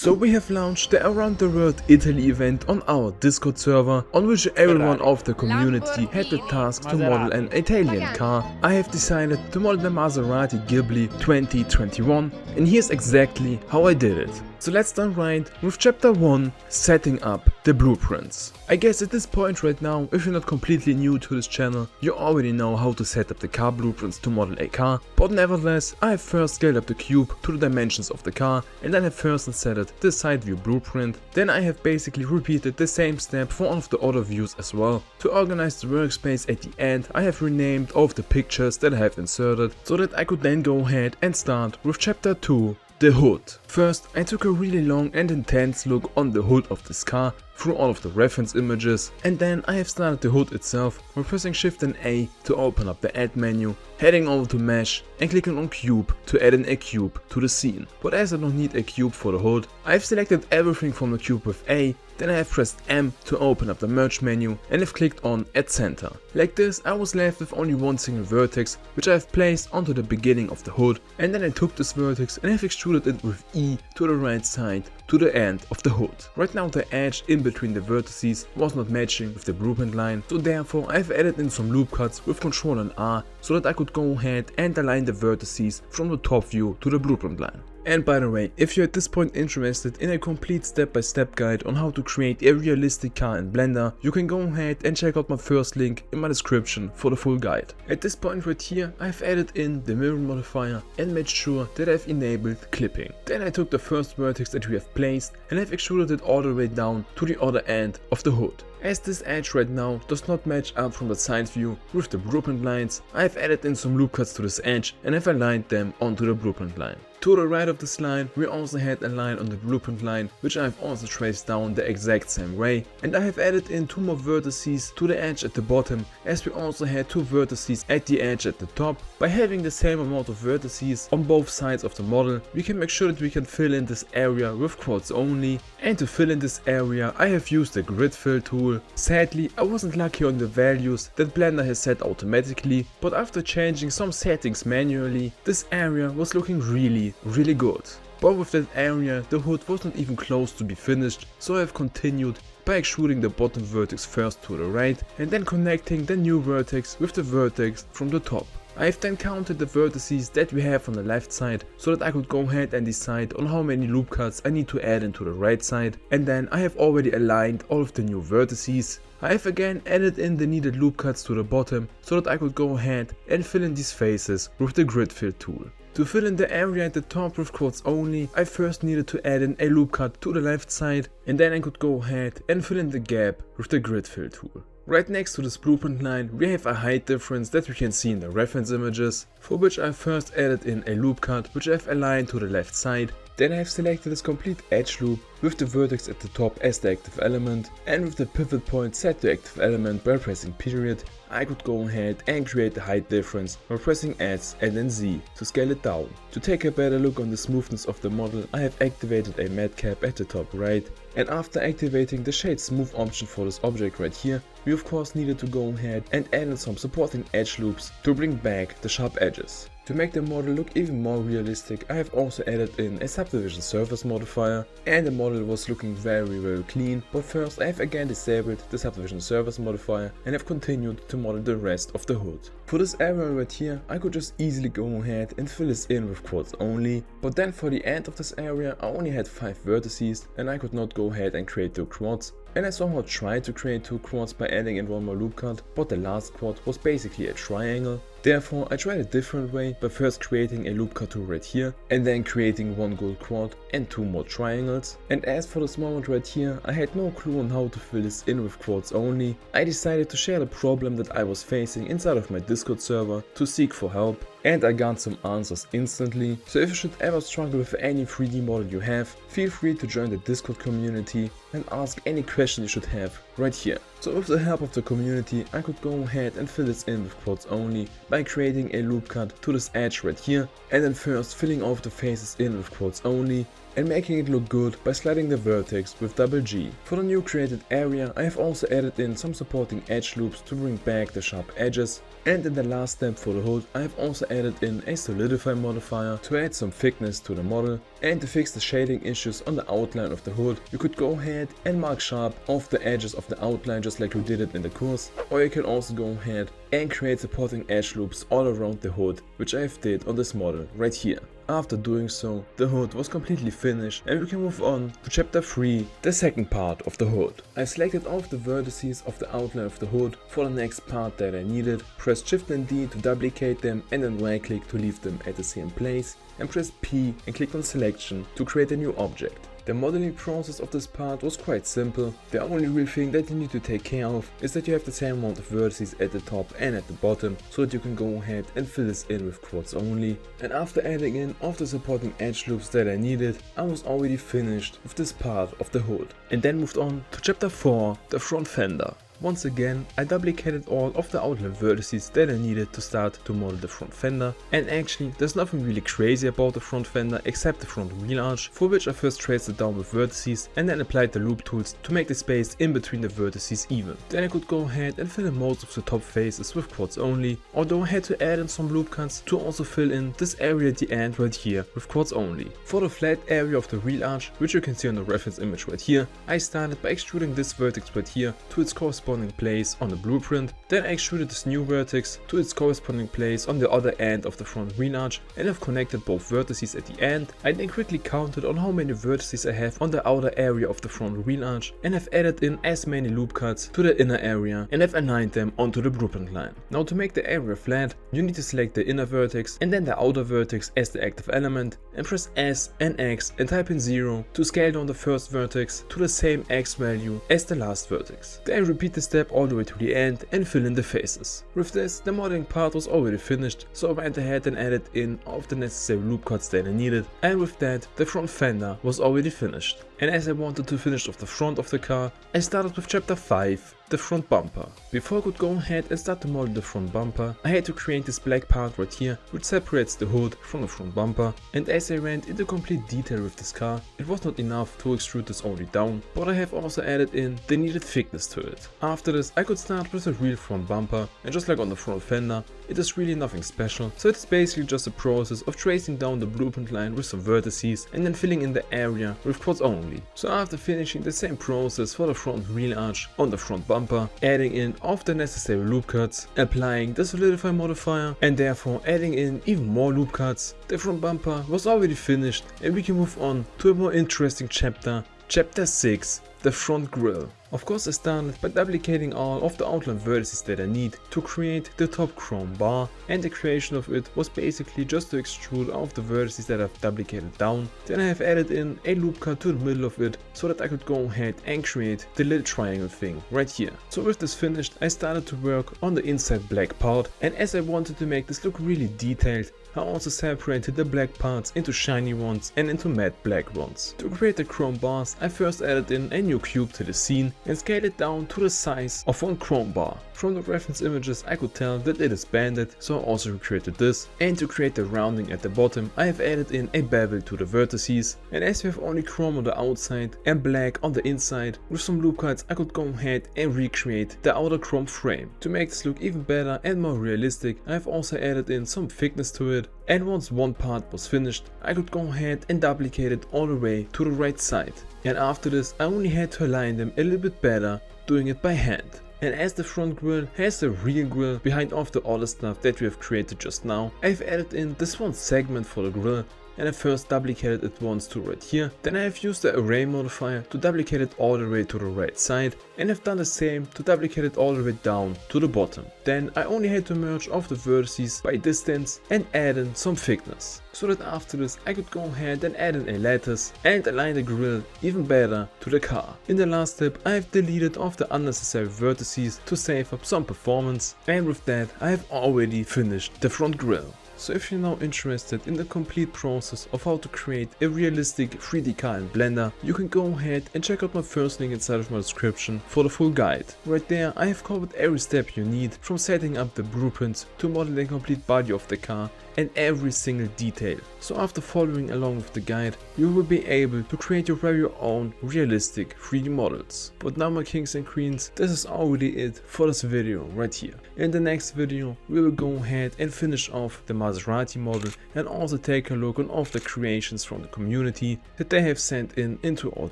So we have launched the Around the World Italy event on our Discord server, on which everyone of the community had the task to model an Italian car. I have decided to model the Maserati Ghibli 2021, and here's exactly how I did it. So let's start right with chapter 1, setting up the blueprints. I guess at this point right now, if you're not completely new to this channel, you already know how to set up the car blueprints to model a car, but nevertheless, I have first scaled up the cube to the dimensions of the car, and then I first inserted the side view blueprint. Then I have basically repeated the same step for all of the other views as well. To organize the workspace at the end, I have renamed all of the pictures that I have inserted, so that I could then go ahead and start with chapter 2. The hood. First, I took a really long and intense look on the hood of this car through all of the reference images, and then I have started the hood itself by pressing Shift and A to open up the add menu, heading over to mesh and clicking on cube to add in a cube to the scene. But as I don't need a cube for the hood, I have selected everything from the cube with A, then I have pressed M to open up the merge menu and have clicked on add center. Like this, I was left with only one single vertex, which I have placed onto the beginning of the hood, and then I took this vertex and have extruded it with E to the right side to the end of the hood. Right now the edge in between the vertices was not matching with the blueprint line, so therefore I have added in some loop cuts with Ctrl and R so that I could go ahead and align the vertices from the top view to the blueprint line. And by the way, if you're at this point interested in a complete step-by-step guide on how to create a realistic car in Blender, you can go ahead and check out my first link in my description for the full guide. At this point right here, I've added in the mirror modifier and made sure that I've enabled clipping. Then I took the first vertex that we have placed and have extruded it all the way down to the other end of the hood. As this edge right now does not match up from the side view with the blueprint lines, I have added in some loop cuts to this edge and have aligned them onto the blueprint line. To the right of this line, we also had a line on the blueprint line, which I have also traced down the exact same way, and I have added in 2 more vertices to the edge at the bottom, as we also had 2 vertices at the edge at the top. By having the same amount of vertices on both sides of the model, we can make sure that we can fill in this area with quads only, and to fill in this area I have used the grid fill tool. Sadly, I wasn't lucky on the values that Blender has set automatically, but after changing some settings manually, this area was looking really good. But with that area, the hood was not even close to be finished, so I have continued by extruding the bottom vertex first to the right and then connecting the new vertex with the vertex from the top. I have then counted the vertices that we have on the left side so that I could go ahead and decide on how many loop cuts I need to add into the right side, and then I have already aligned all of the new vertices. I have again added in the needed loop cuts to the bottom so that I could go ahead and fill in these faces with the grid fill tool. To fill in the area at the top with quads only, I first needed to add in a loop cut to the left side, and then I could go ahead and fill in the gap with the grid fill tool. Right next to this blueprint line, we have a height difference that we can see in the reference images, for which I first added in a loop cut which I have aligned to the left side. Then I have selected this complete edge loop with the vertex at the top as the active element, and with the pivot point set to active element by pressing period, I could go ahead and create the height difference by pressing S and then Z to scale it down. To take a better look on the smoothness of the model, I have activated a matte cap at the top right, and after activating the shade smooth option for this object right here, we of course needed to go ahead and add in some supporting edge loops to bring back the sharp edges. To make the model look even more realistic, I have also added in a subdivision surface modifier, and the model was looking very clean, but first I have again disabled the subdivision surface modifier and have continued to model the rest of the hood. For this area right here, I could just easily go ahead and fill this in with quads only, but then for the end of this area I only had 5 vertices and I could not go ahead and create 2 quads. And I somehow tried to create 2 quads by adding in 1 more loop cut, but the last quad was basically a triangle. Therefore, I tried a different way by first creating a loop cut tool right here, and then creating 1 gold quad and 2 more triangles. And as for this moment right here, I had no clue on how to fill this in with quads only. I decided to share the problem that I was facing inside of my Discord server to seek for help, and I got some answers instantly. So if you should ever struggle with any 3D model you have, feel free to join the Discord community and ask any question you should have right here. So with the help of the community, I could go ahead and fill this in with quads only by creating a loop cut to this edge right here, and then first filling all of the faces in with quads only, and making it look good by sliding the vertex with double G. For the new created area, I have also added in some supporting edge loops to bring back the sharp edges, and in the last step for the hood, I have also added in a solidify modifier to add some thickness to the model, And to fix the shading issues on the outline of the hood, you could go ahead and mark sharp off the edges of the outline just like we did it in the course, or you can also go ahead and create supporting edge loops all around the hood, which I have did on this model right here. After doing so, the hood was completely finished and we can move on to chapter 3, the second part of the hood. I selected all of the vertices of the outline of the hood for the next part that I needed, pressed Shift and D to duplicate them and then right click to leave them at the same place, and pressed P and clicked on selection to create a new object. The modeling process of this part was quite simple. The only real thing that you need to take care of is that you have the same amount of vertices at the top and at the bottom, so that you can go ahead and fill this in with quads only. And after adding in all the supporting edge loops that I needed, I was already finished with this part of the hood. And then moved on to chapter 4, the front fender. Once again, I duplicated all of the outline vertices that I needed to start to model the front fender, and actually there's nothing really crazy about the front fender except the front wheel arch, for which I first traced it down with vertices and then applied the loop tools to make the space in between the vertices even. Then I could go ahead and fill in most of the top faces with quads only, although I had to add in some loop cuts to also fill in this area at the end right here with quads only. For the flat area of the wheel arch, which you can see on the reference image right here, I started by extruding this vertex right here to its corresponding place on the blueprint. Then I extruded this new vertex to its corresponding place on the other end of the front wheel arch and have connected both vertices at the end. I then quickly counted on how many vertices I have on the outer area of the front wheel arch and have added in as many loop cuts to the inner area and have aligned them onto the blueprint line. Now to make the area flat, you need to select the inner vertex and then the outer vertex as the active element and press S and X and type in 0 to scale down the first vertex to the same X value as the last vertex. Then repeat the step all the way to the end and fill in the faces. With this, the modeling part was already finished, so I went ahead and added in all of the necessary loop cuts that I needed, and with that, the front fender was already finished. And as I wanted to finish off the front of the car, I started with chapter 5, the front bumper. Before I could go ahead and start to model the front bumper, I had to create this black part right here, which separates the hood from the front bumper. And as I went into complete detail with this car, it was not enough to extrude this only down, but I have also added in the needed thickness to it. After this, I could start with a real front bumper, and just like on the front fender, it is really nothing special, so it's basically just a process of tracing down the blueprint line with some vertices and then filling in the area with quads only. So after finishing the same process for the front wheel arch on the front bumper, adding in all of the necessary loop cuts, applying the solidify modifier and therefore adding in even more loop cuts, the front bumper was already finished and we can move on to a more interesting chapter, chapter 6, the front grille. Of course I started by duplicating all of the outline vertices that I need to create the top chrome bar, and the creation of it was basically just to extrude all of the vertices that I've duplicated down. Then I have added in a loop cut to the middle of it so that I could go ahead and create the little triangle thing right here. So with this finished, I started to work on the inside black part, and as I wanted to make this look really detailed, I also separated the black parts into shiny ones and into matte black ones. To create the chrome bars, I first added in a new cube to the scene and scaled it down to the size of one chrome bar. From the reference images I could tell that it is banded, so I also recreated this. And to create the rounding at the bottom, I have added in a bevel to the vertices, and as we have only chrome on the outside and black on the inside, with some loop cuts I could go ahead and recreate the outer chrome frame. To make this look even better and more realistic, I have also added in some thickness to it, and once one part was finished, I could go ahead and duplicate it all the way to the right side. And after this, I only had to align them a little bit better, doing it by hand. And as the front grille has the rear grille behind all of the other stuff that we have created just now, I've added in this one segment for the grille, and I first duplicated it once to right here. Then I have used the array modifier to duplicate it all the way to the right side, and have done the same to duplicate it all the way down to the bottom. Then I only had to merge off the vertices by distance and add in some thickness, so that after this I could go ahead and add in a lattice and align the grille even better to the car. In the last step I have deleted off the unnecessary vertices to save up some performance, and with that I have already finished the front grille. So if you're now interested in the complete process of how to create a realistic 3D car in Blender, you can go ahead and check out my first link inside of my description for the full guide. Right there I have covered every step you need, from setting up the blueprints to modeling the complete body of the car and every single detail. So after following along with the guide, you will be able to create your very own realistic 3D models. But now my kings and queens, this is already it for this video right here. In the next video we will go ahead and finish off the Maserati model and also take a look on all of the creations from the community that they have sent into our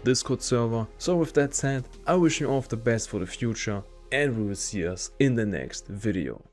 Discord server. So with that said, I wish you all the best for the future and we will see us in the next video.